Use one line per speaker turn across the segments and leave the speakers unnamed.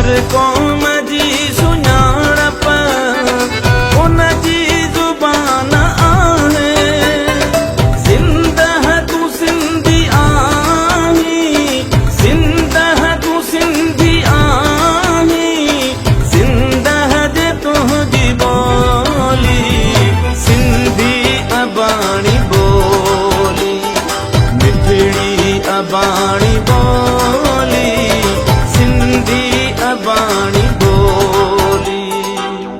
हर कौम जी सुञाणप उन जी ज़ुबान आहे। सिंध तूं सिंधी आहीं, सिंध तूं सिंधी आहीं, सिंध जे तुंहिंजी ॿोली सिंधी अबाणी ॿोली, मिठड़ी अबाणी ॿोली, सिंधी अबाणी ॿोली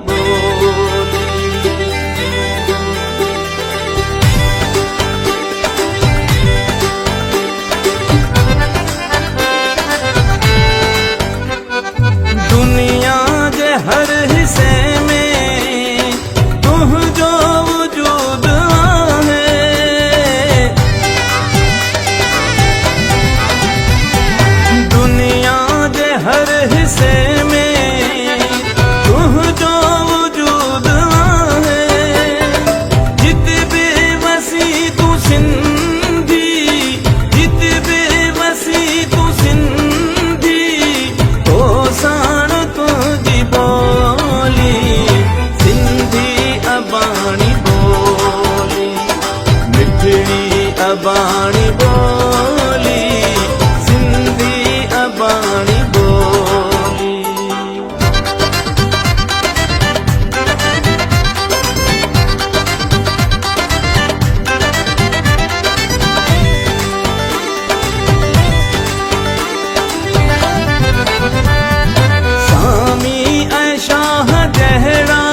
ॿोली। दुनिया जे हर हिस्से में तुंहिंजो वजूद आहे। दुनिया जे हर हिस्से में तुंहिंजो वजूद आहे। जित बि वसी तूं सिंधी, जित बि वसी तूं सिंधी, तो साण तुंहिंजी ॿोली सिंधी अबाणी ॿोली, मिठड़ी अबाणी ॿोली, सिंधी अबाणी ॿोली। सामी ऐं शाह जहिड़ा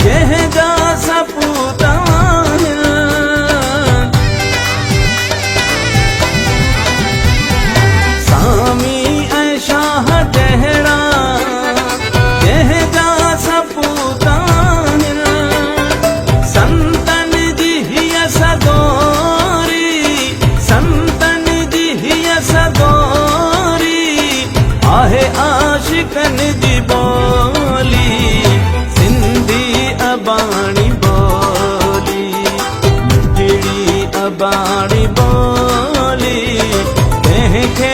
जंहिंजा सपूत आहिनि। सामी ऐं शाह जहिड़ा जंहिंजा सपूत आहिनि। संतन जी हीअ सदोरी, संतन जी हीअ सदोरी आहे आशिकन जी ॿोली सिंधी अबाणी ॿोली, मिठड़ी अबाणी ॿोली, कंहिंखे